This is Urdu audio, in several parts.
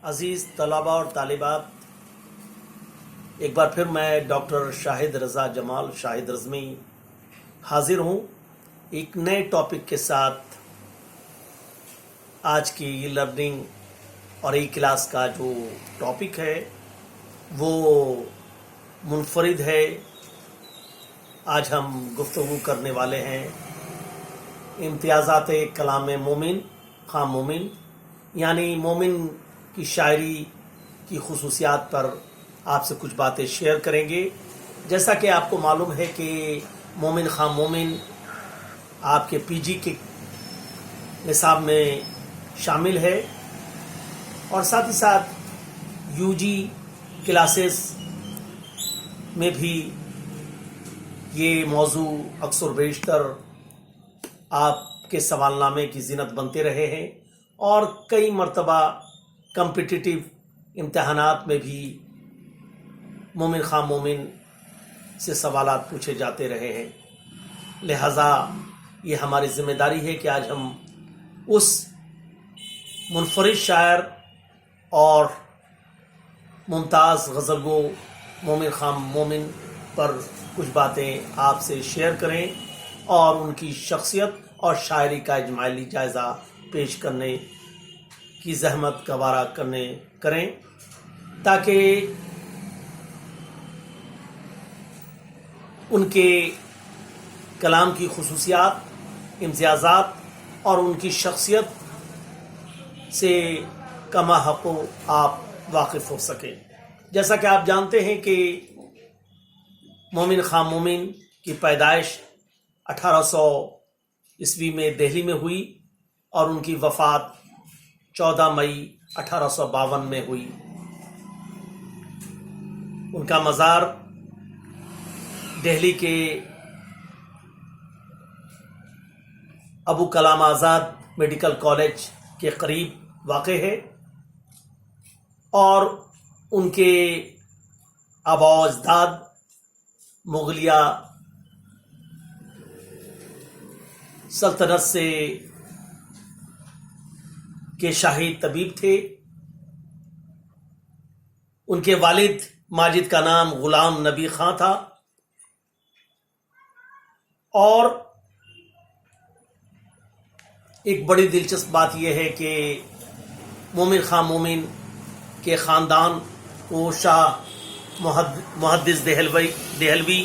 عزیز طلباء اور طالبات، ایک بار پھر میں ڈاکٹر شاہد رضا جمال شاہد رزمی حاضر ہوں ایک نئے ٹاپک کے ساتھ۔ آج کی ای لرننگ اور ای کلاس کا جو ٹاپک ہے وہ منفرد ہے۔ آج ہم گفتگو کرنے والے ہیں امتیازات کلام مومن خام مومن، یعنی مومن کی شاعری کی خصوصیات پر آپ سے کچھ باتیں شیئر کریں گے۔ جیسا کہ آپ کو معلوم ہے کہ مومن خام مومن آپ کے پی جی کے نصاب میں شامل ہے اور ساتھ ہی ساتھ یو جی کلاسز میں بھی یہ موضوع اکثر بیشتر آپ کے سوال نامے کی زینت بنتے رہے ہیں اور کئی مرتبہ کمپٹیٹیو امتحانات میں بھی مومن خام مومن سے سوالات پوچھے جاتے رہے ہیں۔ لہٰذا یہ ہماری ذمہ داری ہے کہ آج ہم اس منفرد شاعر اور ممتاز غزل گو مومن خام مومن پر کچھ باتیں آپ سے شیئر کریں اور ان کی شخصیت اور شاعری کا اجمالی جائزہ پیش کرنے کی زحمت گوارا کریں تاکہ ان کے کلام کی خصوصیات، امتیازات اور ان کی شخصیت سے کما حق آپ واقف ہو سکیں۔ جیسا کہ آپ جانتے ہیں کہ مومن خام مومن کی پیدائش 1800 میں دہلی میں ہوئی اور ان کی وفات 14 مئی 1852 میں ہوئی۔ ان کا مزار دہلی کے ابو کلام آزاد میڈیکل کالج کے قریب واقع ہے اور ان کے آباء و اجداد مغلیہ سلطنت سے کے شاہی طبیب تھے۔ ان کے والد ماجد کا نام غلام نبی خاں تھا اور ایک بڑی دلچسپ بات یہ ہے کہ مومن خام مومن کے خاندان کو شاہ محدث دہلوی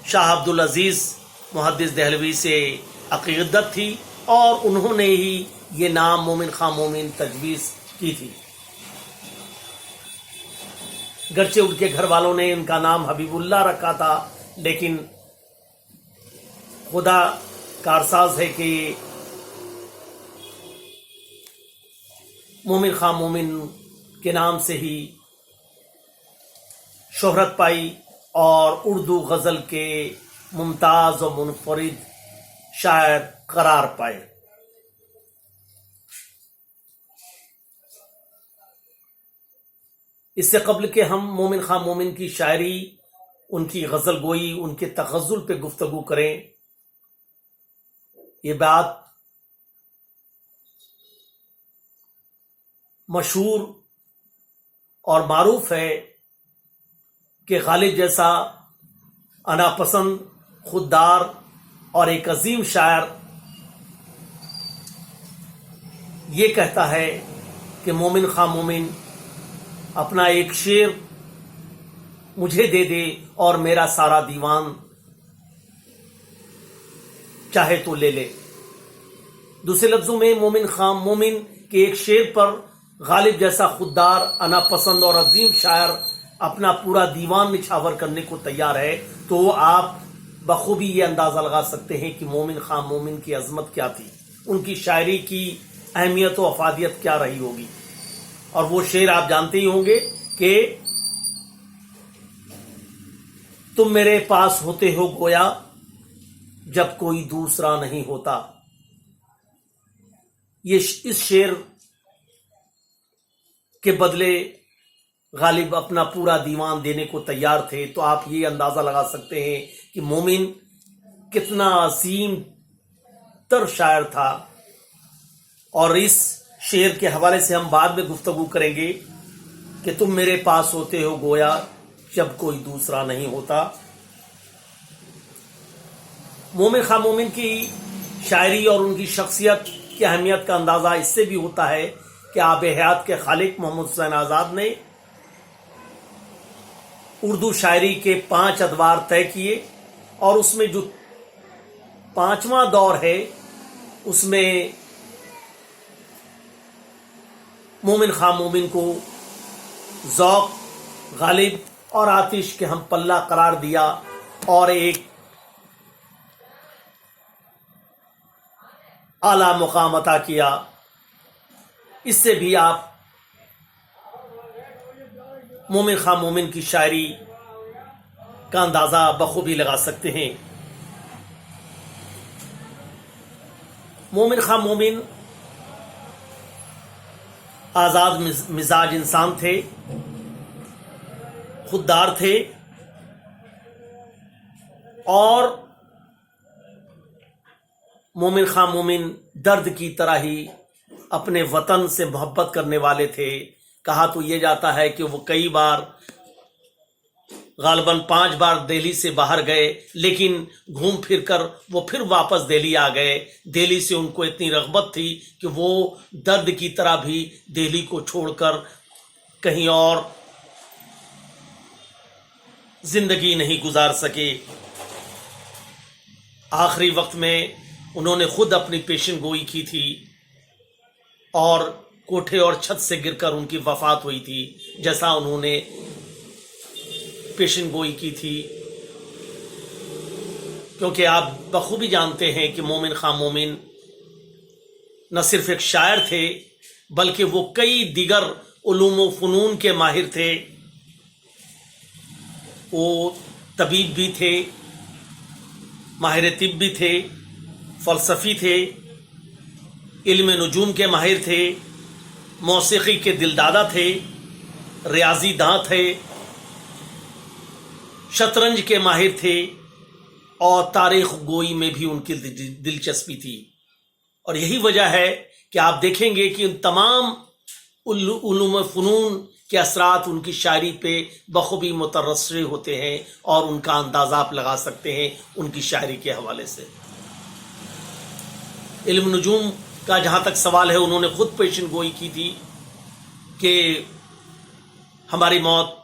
شاہ عبدالعزیز محدث دہلوی سے عقیدت تھی اور انہوں نے ہی یہ نام مومن خام مومن تجویز کی تھی، گرچہ ان کے گھر والوں نے ان کا نام حبیب اللہ رکھا تھا، لیکن خدا کارساز ہے کہ مومن خام مومن کے نام سے ہی شہرت پائی اور اردو غزل کے ممتاز و منفرد شاعر قرار پائے۔ اس سے قبل کہ ہم مومن خام مومن کی شاعری، ان کی غزل گوئی، ان کے تغزل پہ گفتگو کریں، یہ بات مشہور اور معروف ہے کہ غالب جیسا انا پسند، خوددار اور ایک عظیم شاعر یہ کہتا ہے کہ مومن خام مومن اپنا ایک شعر مجھے دے دے اور میرا سارا دیوان چاہے تو لے لے۔ دوسرے لفظوں میں مومن خام مومن کے ایک شعر پر غالب جیسا خوددار، انا پسند اور عظیم شاعر اپنا پورا دیوان نچھاور کرنے کو تیار ہے، تو آپ بخوبی یہ اندازہ لگا سکتے ہیں کہ مومن خام مومن کی عظمت کیا تھی، ان کی شاعری کی اہمیت و افادیت کیا رہی ہوگی۔ اور وہ شعر آپ جانتے ہی ہوں گے کہ تم میرے پاس ہوتے ہو گویا جب کوئی دوسرا نہیں ہوتا۔ اس شعر کے بدلے غالب اپنا پورا دیوان دینے کو تیار تھے، تو آپ یہ اندازہ لگا سکتے ہیں کہ مومن کتنا عظیم تر شاعر تھا اور اس شعر کے حوالے سے ہم بعد میں گفتگو کریں گے کہ تم میرے پاس ہوتے ہو گویا جب کوئی دوسرا نہیں ہوتا۔ مومن خواہ مومن کی شاعری اور ان کی شخصیت کی اہمیت کا اندازہ اس سے بھی ہوتا ہے کہ آب حیات کے خالق محمد حسین آزاد نے اردو شاعری کے 5 ادوار طے کیے، اور اس میں جو 5واں دور ہے اس میں مومن خواہ مومن کو ذوق، غالب اور آتش کے ہم پلہ قرار دیا، اور ایک اعلیٰ مقام عطا کیا۔ اس سے بھی آپ مومن خواہ مومن کی شاعری کا اندازہ بخوبی لگا سکتے ہیں۔ مومن خواہ مومن آزاد مزاج انسان تھے، خوددار تھے، اور مومن خواہ مومن درد کی طرح ہی اپنے وطن سے محبت کرنے والے تھے۔ کہا تو یہ جاتا ہے کہ وہ کئی بار، غالباً 5 بار دہلی سے باہر گئے، لیکن گھوم پھر کر وہ پھر واپس دہلی آ گئے۔ دہلی سے ان کو اتنی رغبت تھی کہ وہ درد کی طرح بھی دہلی کو چھوڑ کر کہیں اور زندگی نہیں گزار سکے۔ آخری وقت میں انہوں نے خود اپنی پیشن گوئی کی تھی، اور کوٹھے اور چھت سے گر کر ان کی وفات ہوئی تھی، جیسا انہوں نے پیشن گوئی کی تھی۔ کیونکہ آپ بخوبی جانتے ہیں کہ مومن خواہ مومن نہ صرف ایک شاعر تھے بلکہ وہ کئی دیگر علوم و فنون کے ماہر تھے۔ وہ طبیب بھی تھے، ماہر طب بھی تھے، فلسفی تھے، علم نجوم کے ماہر تھے، موسیقی کے دلدادہ تھے، ریاضی داں تھے، شطرنج کے ماہر تھے، اور تاریخ گوئی میں بھی ان کی دلچسپی تھی۔ اور یہی وجہ ہے کہ آپ دیکھیں گے کہ ان تمام علوم فنون کے اثرات ان کی شاعری پہ بخوبی مترسر ہوتے ہیں، اور ان کا اندازہ آپ لگا سکتے ہیں ان کی شاعری کے حوالے سے۔ علم نجوم کا جہاں تک سوال ہے، انہوں نے خود پیشن گوئی کی تھی کہ ہماری موت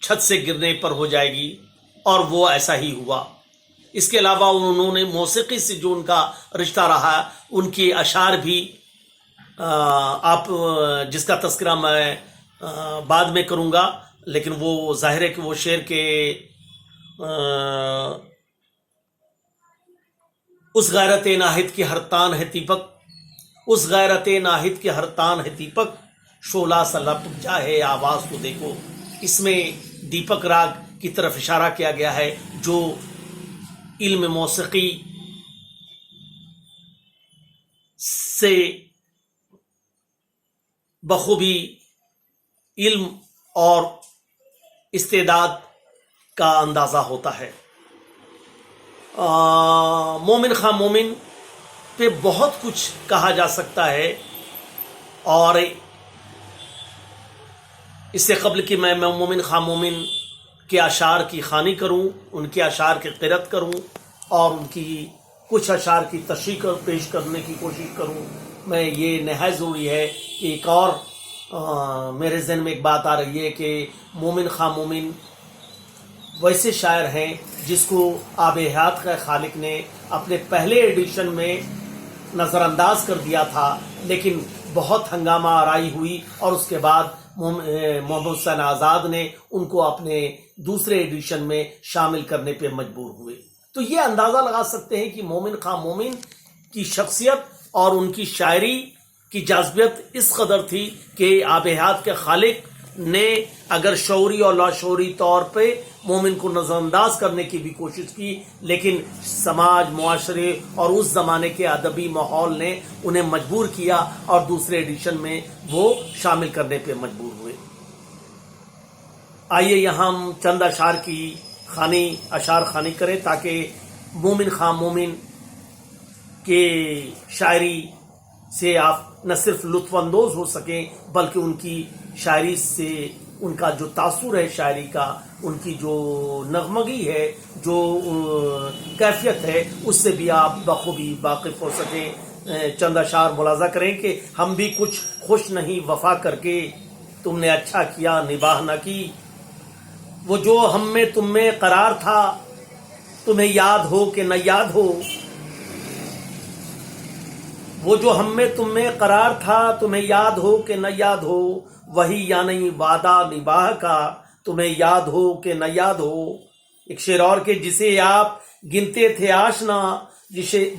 چھت سے گرنے پر ہو جائے گی، اور وہ ایسا ہی ہوا۔ اس کے علاوہ انہوں نے موسیقی سے جو ان کا رشتہ رہا، ان کی اشعار بھی آپ جس کا تذکرہ میں بعد میں کروں گا، لیکن وہ ظاہر ہے کہ وہ شعر کے اس غیرت ناہید کی ہر تان ہے دیپک، اس غیرت ناہید کی ہر تان ہے دیپک، شعلہ سا لپک جائے آواز کو دیکھو۔ اس میں دیپک راگ کی طرف اشارہ کیا گیا ہے، جو علم موسیقی سے بخوبی علم اور استعداد کا اندازہ ہوتا ہے۔ مومن خواہ مومن پہ بہت کچھ کہا جا سکتا ہے، اور اس سے قبل کہ میں مومن خواہ مومن کے اشعار کی خوانی کروں، ان کے اشعار کی قرأت کروں، اور ان کی کچھ اشعار کی تشریح پیش کرنے کی کوشش کروں، میں یہ نہایت ضروری ہے کہ ایک اور میرے ذہن میں ایک بات آ رہی ہے کہ مومن خواہ مومن ویسے شاعر ہیں جس کو آب حیات کا خالق نے اپنے پہلے ایڈیشن میں نظر انداز کر دیا تھا، لیکن بہت ہنگامہ آرائی ہوئی، اور اس کے بعد محمد حسین آزاد نے ان کو اپنے دوسرے ایڈیشن میں شامل کرنے پہ مجبور ہوئے۔ تو یہ اندازہ لگا سکتے ہیں کہ مومن خواہ مومن کی شخصیت اور ان کی شاعری کی جاذبیت اس قدر تھی کہ آب حیات کے خالق نے اگر شعوری اور لاشعوری طور پہ مومن کو نظر انداز کرنے کی بھی کوشش کی، لیکن سماج، معاشرے اور اس زمانے کے ادبی ماحول نے انہیں مجبور کیا، اور دوسرے ایڈیشن میں وہ شامل کرنے پہ مجبور ہوئے۔ آئیے یہاں ہم چند اشعار خوانی کریں تاکہ مومن خواہ مومن کے شاعری سے آپ نہ صرف لطف اندوز ہو سکیں بلکہ ان کی شاعری سے ان کا جو تاثر ہے شاعری کا، ان کی جو نغمگی ہے، جو کیفیت ہے، اس سے بھی آپ بخوبی واقف ہو سکیں۔ چند اشعار ملاحظہ کریں کہ ہم بھی کچھ خوش نہیں وفا کر کے، تم نے اچھا کیا نباہ نہ کی، وہ جو ہم میں تم میں قرار تھا تمہیں یاد ہو کہ نہ یاد ہو، وہ جو ہم میں تم میں قرار تھا تمہیں یاد ہو کہ نہ یاد ہو، وہی یا نہیں وعدہ نباہ کا تمہیں یاد ہو کہ نہ یاد ہو۔ ایک شعر اور کہ جسے آپ گنتے تھے آشنا،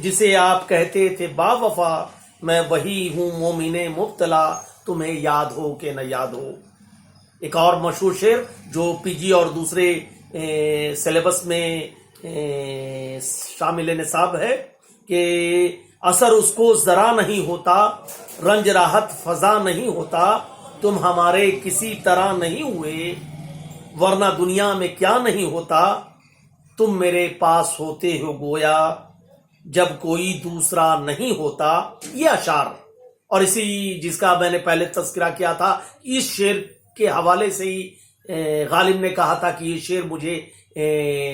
جسے آپ کہتے تھے با وفا، میں وہی ہوں مومن مبتلا تمہیں یاد ہو کہ نہ یاد ہو۔ ایک اور مشہور شعر جو پی جی اور دوسرے سلیبس میں شامل نصاب ہے کہ اثر اس کو ذرا نہیں ہوتا، رنج راحت فضا نہیں ہوتا، تم ہمارے کسی طرح نہیں ہوئے، ورنہ دنیا میں کیا نہیں ہوتا، تم میرے پاس ہوتے ہو گویا جب کوئی دوسرا نہیں ہوتا۔ یہ اشعار اور اسی جس کا میں نے پہلے تذکرہ کیا تھا، اس شعر کے حوالے سے ہی غالب نے کہا تھا کہ یہ شعر مجھے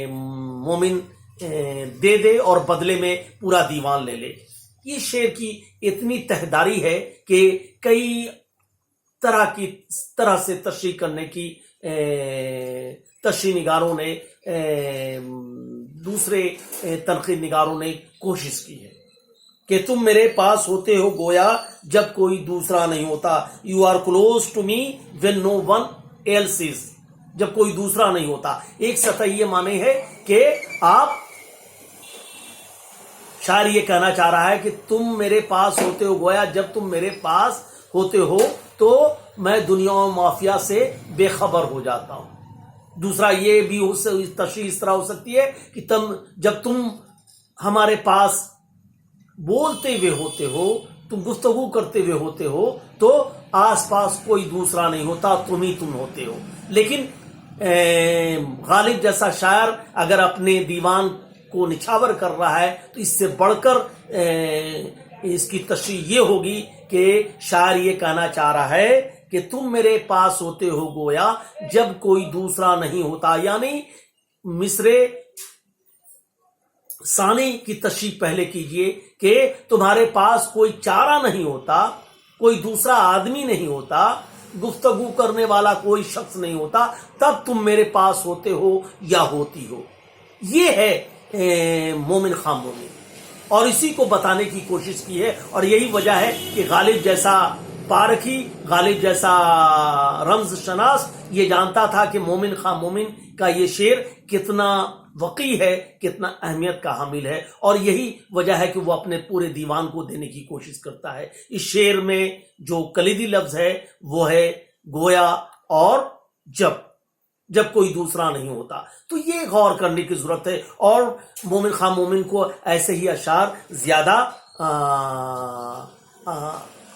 مومن دے دے اور بدلے میں پورا دیوان لے لے۔ یہ شعر کی اتنی تہداری ہے کہ کئی طرح سے تشریح کرنے کی تشریح نگاروں نے، دوسرے تنقید نگاروں نے کوشش کی ہے کہ تم میرے پاس ہوتے ہو گویا جب کوئی دوسرا نہیں ہوتا، you are close to me when no one else is, جب کوئی دوسرا نہیں ہوتا۔ ایک سطح یہ معنی ہے کہ آپ شاعر یہ کہنا چاہ رہا ہے کہ تم میرے پاس ہوتے ہو گویا جب تم میرے پاس ہوتے ہو تو میں دنیا و مافیا سے بے خبر ہو جاتا ہوں۔ دوسرا یہ بھی تشریح اس طرح ہو سکتی ہے کہ جب تم ہمارے پاس بولتے ہوئے ہوتے ہو، تم گفتگو کرتے ہوئے ہوتے ہو تو آس پاس کوئی دوسرا نہیں ہوتا، تم ہی تم ہوتے ہو۔ لیکن غالب جیسا شاعر اگر اپنے دیوان کو نچھاور کر رہا ہے تو اس سے بڑھ کر اس کی تشریح یہ ہوگی کہ شاعر یہ کہنا چاہ رہا ہے کہ تم میرے پاس ہوتے ہو گویا جب کوئی دوسرا نہیں ہوتا، یعنی مصرے ثانی کی تشریح پہلے کیجئے کہ تمہارے پاس کوئی چارہ نہیں ہوتا، کوئی دوسرا آدمی نہیں ہوتا، گفتگو کرنے والا کوئی شخص نہیں ہوتا، تب تم میرے پاس ہوتے ہو یا ہوتی ہو۔ یہ ہے مومن خام مومن، اور اسی کو بتانے کی کوشش کی ہے، اور یہی وجہ ہے کہ غالب جیسا پارکھی، غالب جیسا رمز شناس یہ جانتا تھا کہ مومن خام مومن کا یہ شعر کتنا وقی ہے، کتنا اہمیت کا حامل ہے، اور یہی وجہ ہے کہ وہ اپنے پورے دیوان کو دینے کی کوشش کرتا ہے۔ اس شعر میں جو کلیدی لفظ ہے وہ ہے گویا اور جب کوئی دوسرا نہیں ہوتا۔ تو یہ غور کرنے کی ضرورت ہے، اور مومن خام مومن کو ایسے ہی اشعار زیادہ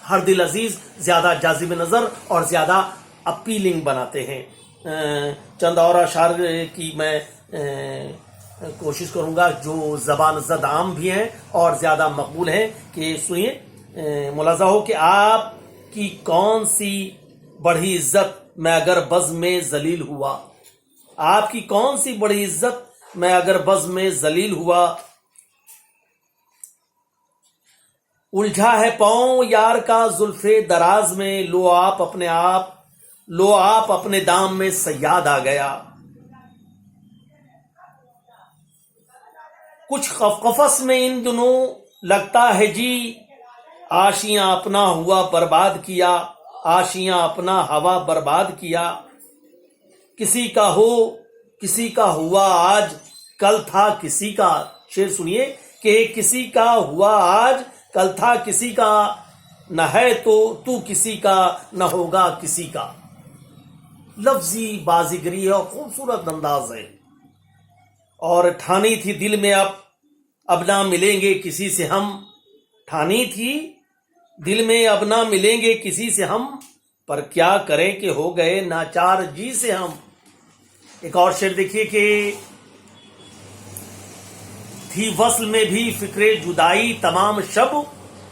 ہر دل عزیز، زیادہ جاذب نظر اور زیادہ اپیلنگ بناتے ہیں۔ چند اور اشعار کی میں کوشش کروں گا جو زبان زد عام بھی ہیں اور زیادہ مقبول ہیں کہ سنیے۔ ملاحظہ ہو کہ آپ کی کون سی بڑی عزت میں اگر بزم میں ذلیل ہوا، آپ کی کون سی بڑی عزت میں اگر بزم میں ذلیل ہوا، الجھا ہے پاؤں یار کا زلف دراز میں، لو آپ اپنے دام میں صیاد آ گیا، کچھ قفس میں ان دنوں لگتا ہے جی، آشیاں اپنا ہوا برباد کیا، آشیاں اپنا ہوا برباد کیا، کسی کا ہو کسی کا ہوا آج کل تھا کسی کا۔ شعر سنیے کہ کسی کا ہوا آج کل تھا کسی کا، نہ ہے تو کسی کا نہ ہوگا کسی کا۔ لفظی بازیگری ہے اور خوبصورت انداز ہے، اور ٹھانی تھی دل میں اب نہ ملیں گے کسی سے ہم، ٹھانی تھی دل میں اب نہ ملیں گے کسی سے ہم، پر کیا کریں کہ ہو گئے ناچار جی سے ہم۔ ایک اور شعر دیکھیے کہ تھی وصل میں بھی فکر جدائی تمام شب،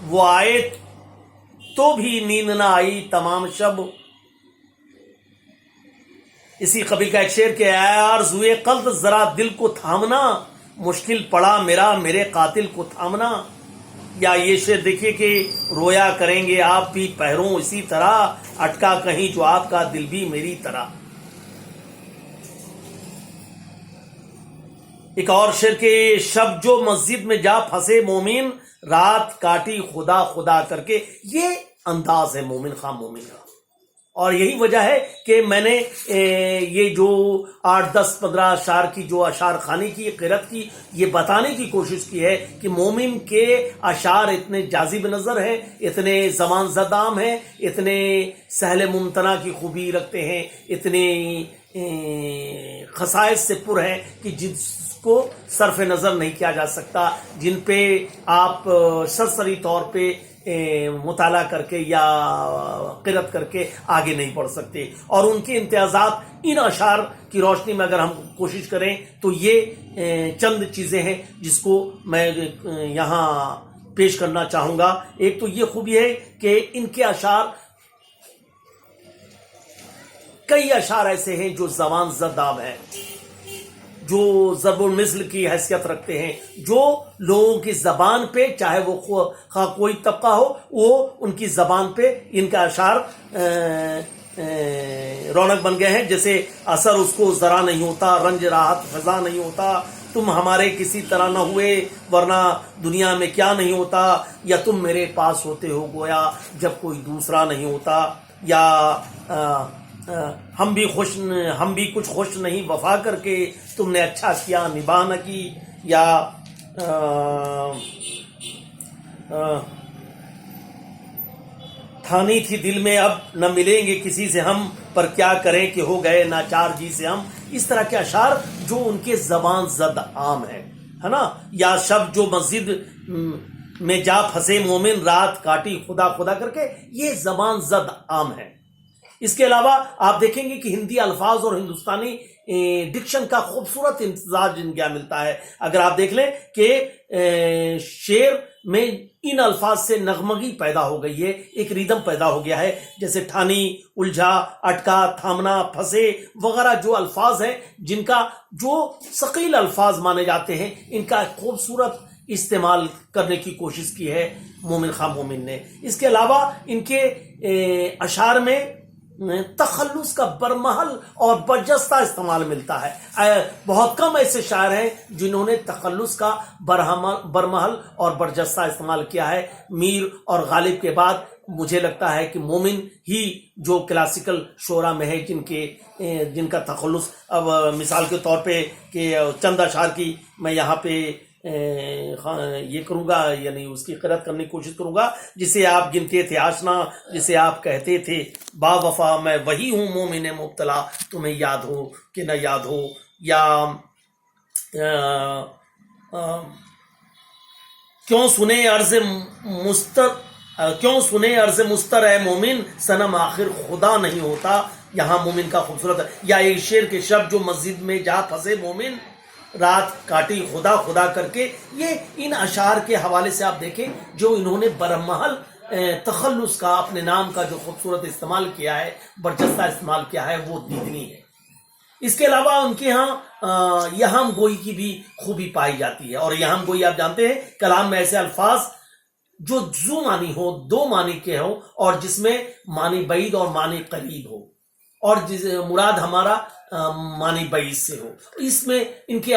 وہ تو بھی نیند نہ آئی تمام شب. اسی قبیل کا ایک شعر کہ اے آرزوئے قلب ذرا دل کو تھامنا، مشکل پڑا میرا میرے قاتل کو تھامنا. یا یہ شعر دیکھیے کہ رویا کریں گے آپ بھی پہروں اسی طرح، اٹکا کہیں جو آپ کا دل بھی میری طرح. ایک اور شعر کہ شب جو مسجد میں جا پھنسے مومن، رات کاٹی خدا خدا کر کے. یہ انداز ہے مومن خواہ مومن کا، اور یہی وجہ ہے کہ میں نے یہ جو 8 10 15 اشعار کی جو اشعار خانی کی قرت کی یہ بتانے کی کوشش کی ہے کہ مومن کے اشعار اتنے جاذب نظر ہیں، اتنے زمان زدام ہیں، اتنے سہل ممتنع کی خوبی رکھتے ہیں، اتنے خصائص سے پر ہیں کہ جس کو صرف نظر نہیں کیا جا سکتا، جن پہ آپ سرسری طور پہ مطالعہ کر کے یا قرأت کر کے آگے نہیں بڑھ سکتے. اور ان کے امتیازات ان اشعار کی روشنی میں اگر ہم کوشش کریں تو یہ چند چیزیں ہیں جس کو میں یہاں پیش کرنا چاہوں گا. ایک تو یہ خوبی ہے کہ ان کے اشعار، کئی اشعار ایسے ہیں جو زبان زدام ہیں، جو ضرب المثل کی حیثیت رکھتے ہیں، جو لوگوں کی زبان پہ چاہے وہ خواہ کوئی طبقہ ہو، وہ ان کی زبان پہ ان کا اشعار رونق بن گئے ہیں. جیسے اثر اس کو ذرا نہیں ہوتا، رنج راحت فضا نہیں ہوتا، تم ہمارے کسی طرح نہ ہوئے ورنہ دنیا میں کیا نہیں ہوتا، یا تم میرے پاس ہوتے ہو گویا جب کوئی دوسرا نہیں ہوتا، یا ہم بھی کچھ خوش نہیں وفا کر کے تم نے اچھا کیا نباہ نہ کی، یا ٹھانی تھی دل میں اب نہ ملیں گے کسی سے ہم، پر کیا کریں کہ ہو گئے ناچار جی سے ہم. اس طرح کے اشعار جو ان کے زبان زد عام ہے نا. یا شب جو مسجد میں جا پھنسے مومن، رات کاٹی خدا خدا کر کے، یہ زبان زد عام ہے. اس کے علاوہ آپ دیکھیں گے کہ ہندی الفاظ اور ہندوستانی ڈکشن کا خوبصورت امتزاج ان کا ملتا ہے. اگر آپ دیکھ لیں کہ شعر میں ان الفاظ سے نغمگی پیدا ہو گئی ہے، ایک ریدم پیدا ہو گیا ہے، جیسے ٹھانی، الجھا، اٹکا، تھامنا، پھنسے وغیرہ جو الفاظ ہیں، جن کا جو ثقیل الفاظ مانے جاتے ہیں، ان کا خوبصورت استعمال کرنے کی کوشش کی ہے مومن خواہ مومن نے. اس کے علاوہ ان کے اشعار میں تخلص کا برمحل اور برجستہ استعمال ملتا ہے. بہت کم ایسے شاعر ہیں جنہوں نے تخلص کا برمحل اور برجستہ استعمال کیا ہے. میر اور غالب کے بعد مجھے لگتا ہے کہ مومن ہی جو کلاسیکل شعراء میں ہے جن کا تخلص. اب مثال کے طور پہ کہ چند اشعار کی میں یہاں پہ یہ کروں گا، یعنی اس کی قرأت کرنے کی کوشش کروں گا. جسے آپ گنتے تھے آشنا، جسے آپ کہتے تھے با وفا، میں وہی ہوں مومن مبتلا، تمہیں یاد ہو کہ نہ یاد ہو. یا کیوں سنے عرض مستر اے مومن، صنم آخر خدا نہیں ہوتا. یہاں مومن کا خوبصورت ہے. یا ایک شعر کے شب جو مسجد میں جا پھنسے مومن، رات کاٹی خدا خدا کر کے. یہ ان اشعار کے حوالے سے آپ دیکھیں جو انہوں نے برمحل تخلص کا اپنے نام کا جو خوبصورت استعمال کیا ہے، برجستہ استعمال کیا ہے، وہ دیدنی ہے. اس کے علاوہ ان کے ہاں یہم گوئی کی بھی خوبی پائی جاتی ہے. اور یہم گوئی آپ جانتے ہیں کلام میں ایسے الفاظ جو زو معنی ہو، دو معنی کے ہوں، اور جس میں معنی بعید اور معنی قریب ہو، اور مراد ہمارا معنی بعید سے ہو. اس میں ان کے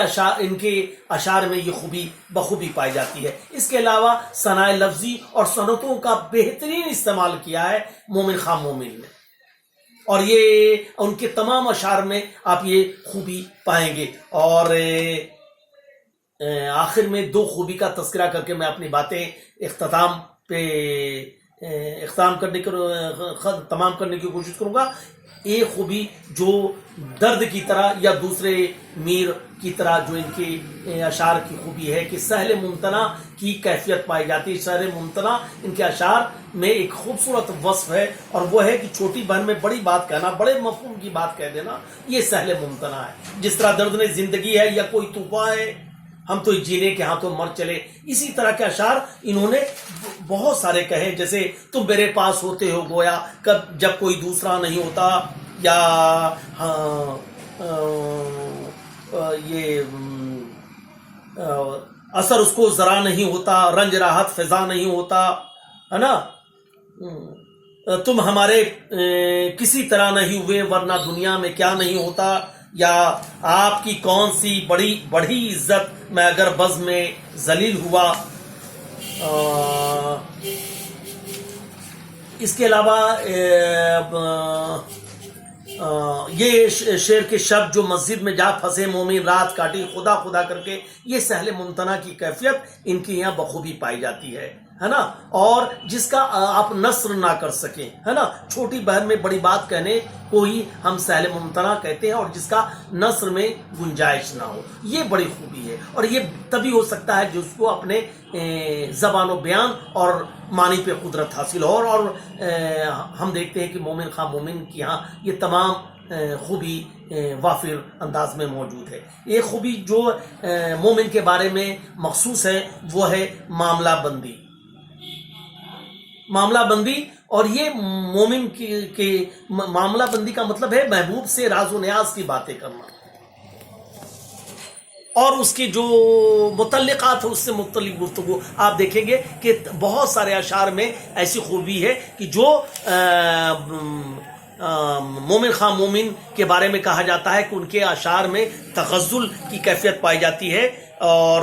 اشعار میں یہ خوبی بخوبی پائی جاتی ہے. اس کے علاوہ صنائع لفظی اور صنعتوں کا بہترین استعمال کیا ہے مومن خواہ مومن نے، اور یہ ان کے تمام اشعار میں آپ یہ خوبی پائیں گے. اور آخر میں دو خوبی کا تذکرہ کر کے میں اپنی باتیں تمام کرنے کی کوشش کروں گا. ایک خوبی جو درد کی طرح یا دوسرے میر کی طرح جو ان کے اشعار کی خوبی ہے کہ سہل ممتنع کی کیفیت پائی جاتی ہے. سہل ممتنع ان کے اشعار میں ایک خوبصورت وصف ہے، اور وہ ہے کہ چھوٹی بہن میں بڑی بات کہنا، بڑے مفہوم کی بات کہہ دینا، یہ سہل ممتنع ہے. جس طرح درد نے زندگی ہے یا کوئی طوفان ہے، ہم تو جینے کے ہاتھوں مر چلے. اسی طرح کے اشعار انہوں نے بہت سارے کہے، جیسے تم میرے پاس ہوتے ہو گویا جب کوئی دوسرا نہیں ہوتا، یا یہ اثر اس کو ذرا نہیں ہوتا، رنج راحت فضا نہیں ہوتا، ہے نا. تم ہمارے کسی طرح نہیں ہوئے ورنہ دنیا میں کیا نہیں ہوتا، یا آپ کی کون سی بڑی عزت میں اگر بزم میں ذلیل ہوا. اس کے علاوہ یہ شعر کے شب جو مسجد میں جا پھنسے مومن رات کاٹی خدا خدا کر کے، یہ سہل ممتنع کی کیفیت ان کے یہاں بخوبی پائی جاتی ہے نا. اور جس کا آپ نثر نہ کر سکیں، ہے نا، چھوٹی بہن میں بڑی بات کہنے کو ہی ہم سہل ممتنع کہتے ہیں، اور جس کا نثر میں گنجائش نہ ہو، یہ بڑی خوبی ہے. اور یہ تبھی ہو سکتا ہے جس کو اپنے زبان و بیان اور معنی پہ قدرت حاصل ہو. اور ہم دیکھتے ہیں کہ مومن خواہ مومن کی یہاں یہ تمام خوبی وافر انداز میں موجود ہے. ایک خوبی جو مومن کے بارے میں مخصوص ہے وہ ہے معاملہ بندی. معاملہ بندی، اور یہ مومن کے معاملہ بندی کا مطلب ہے محبوب سے راز و نیاز کی باتیں کرنا، اور اس کی جو متعلقات ہے اس سے مختلف گفتگو. آپ دیکھیں گے کہ بہت سارے اشعار میں ایسی خوبی ہے کہ جو مومن خواہ مومن کے بارے میں کہا جاتا ہے کہ ان کے اشعار میں تغزل کی کیفیت پائی جاتی ہے، اور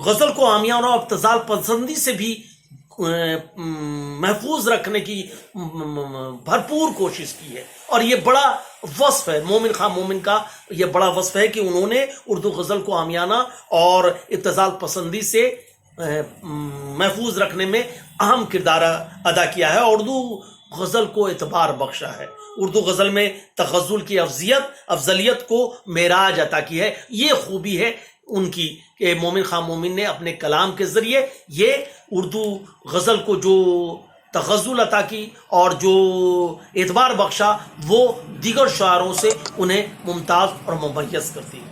غزل کو عامیانہ اور ابتذال پسندی سے بھی محفوظ رکھنے کی بھرپور کوشش کی ہے. اور یہ بڑا وصف ہے مومن خواہ مومن کا، یہ بڑا وصف ہے کہ انہوں نے اردو غزل کو عامیانہ اور ابتذال پسندی سے محفوظ رکھنے میں اہم کردار ادا کیا ہے، اور اردو غزل کو اعتبار بخشا ہے. اردو غزل میں تغزل کی افضلیت کو معراج عطا کی ہے. یہ خوبی ہے ان کی کہ مومن خواہ مومن نے اپنے کلام کے ذریعے یہ اردو غزل کو جو تغزل عطا کی اور جو اعتبار بخشا، وہ دیگر شاعروں سے انہیں ممتاز اور ممیز کرتی ہے.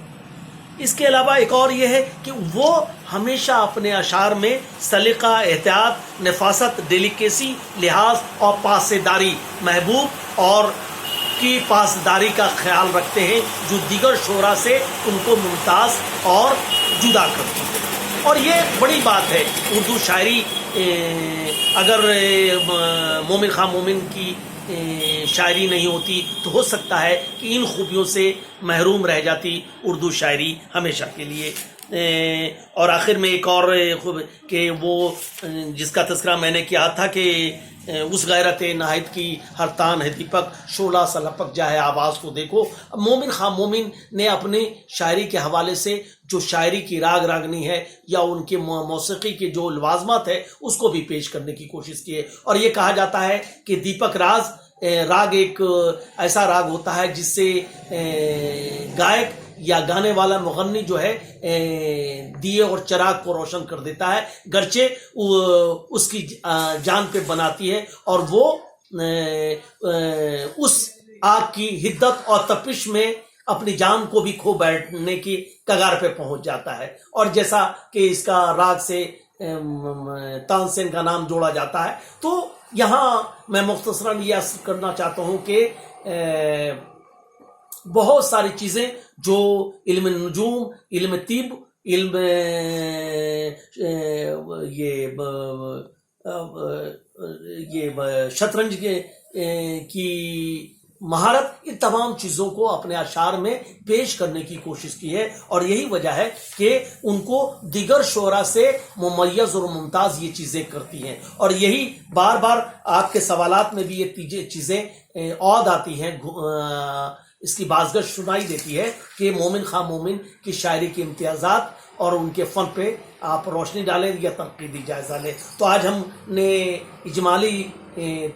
اس کے علاوہ ایک اور یہ ہے کہ وہ ہمیشہ اپنے اشعار میں سلیقہ، احتیاط، نفاست، ڈیلیکیسی، لحاظ اور پاسداری، محبوب اور کی پاسداری کا خیال رکھتے ہیں جو دیگر شعراء سے ان کو ممتاز اور جدا کرتی ہے. اور یہ بڑی بات ہے. اردو شاعری اگر مومن خواہ مومن کی شاعری نہیں ہوتی تو ہو سکتا ہے کہ ان خوبیوں سے محروم رہ جاتی اردو شاعری ہمیشہ کے لیے. اور آخر میں ایک اور کہ وہ جس کا تذکرہ میں نے کیا تھا کہ اس غیرت نہایت کی ہر تان ہے دیپک، شعلہ سا لپک جائے آواز کو دیکھو. مومن خواہ مومن نے اپنی شاعری کے حوالے سے جو شاعری کی راگ راگنی ہے یا ان کے موسیقی کے جو لوازمات ہے اس کو بھی پیش کرنے کی کوشش کی ہے. اور یہ کہا جاتا ہے کہ دیپک راگ ایک ایسا راگ ہوتا ہے جس سے گائک یا گانے والا مغنی جو ہے دیے اور چراغ کو روشن کر دیتا ہے، گرچہ اس کی جان پہ بناتی ہے، اور وہ اس آگ کی حدت اور تپش میں اپنی جان کو بھی کھو بیٹھنے کی کگار پہ پہنچ جاتا ہے. اور جیسا کہ اس کا راگ سے تانسین کا نام جوڑا جاتا ہے. تو یہاں میں مختصراً یہ عرض کرنا چاہتا ہوں کہ بہت ساری چیزیں جو علم نجوم، علم طب، علم یہ شطرنج کی مہارت، ان تمام چیزوں کو اپنے اشعار میں پیش کرنے کی کوشش کی ہے. اور یہی وجہ ہے کہ ان کو دیگر شعراء سے ممیز اور ممتاز یہ چیزیں کرتی ہیں. اور یہی بار بار آپ کے سوالات میں بھی یہ چیزیں عود آتی ہیں، اس کی بازگشت سنائی دیتی ہے کہ مومن خواہ مومن کی شاعری کے امتیازات اور ان کے فن پہ آپ روشنی ڈالیں یا تنقیدی جائزہ لیں. تو آج ہم نے اجمالی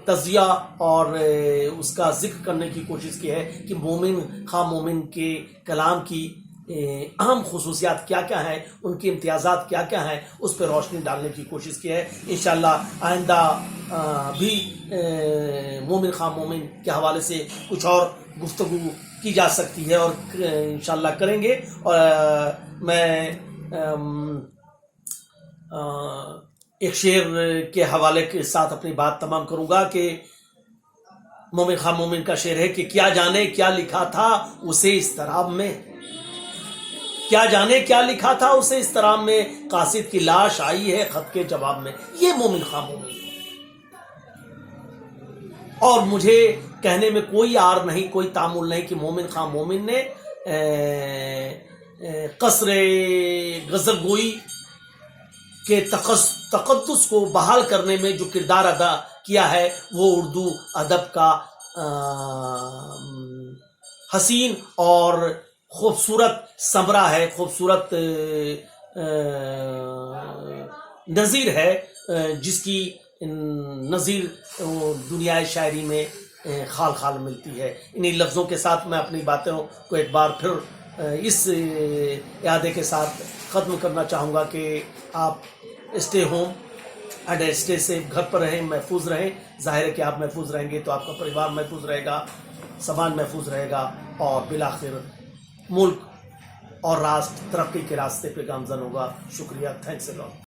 تجزیہ اور اس کا ذکر کرنے کی کوشش کی ہے کہ مومن خواہ مومن کے کلام کی اہم خصوصیات کیا کیا ہیں، ان کے امتیازات کیا کیا ہیں، اس پہ روشنی ڈالنے کی کوشش کی ہے. انشاءاللہ آئندہ بھی مومن خواہ مومن کے حوالے سے کچھ اور گفتگو کی جا سکتی ہے، اور انشاءاللہ کریں گے. اور میں ایک شعر کے حوالے کے ساتھ اپنی بات تمام کروں گا کہ مومن خواہ مومن کا شعر ہے کہ کیا جانے کیا لکھا تھا اسے اضطراب میں، کیا جانے کیا لکھا تھا اسے اضطراب میں، قاصد کی لاش آئی ہے خط کے جواب میں. یہ مومن خواہ مومن ہے. اور مجھے کہنے میں کوئی عار نہیں، کوئی تعامل نہیں کہ مومن خواہ مومن نے قصر غزل گوئی کے تقدس کو بحال کرنے میں جو کردار ادا کیا ہے وہ اردو ادب کا حسین اور خوبصورت ثمرہ ہے، خوبصورت نظیر ہے، جس کی نظیر دنیا شاعری میں خال خال ملتی ہے. انہی لفظوں کے ساتھ میں اپنی باتوں کو ایک بار پھر اس اعادے کے ساتھ ختم کرنا چاہوں گا کہ آپ اسٹے ہوم اینڈ اسٹے سے، گھر پر رہیں، محفوظ رہیں. ظاہر ہے کہ آپ محفوظ رہیں گے تو آپ کا پریوار محفوظ رہے گا، سماج محفوظ رہے گا، اور بالآخر ملک اور راستر ترقی کے راستے پہ گامزن ہوگا. شکریہ. تھینکس اے لاٹ.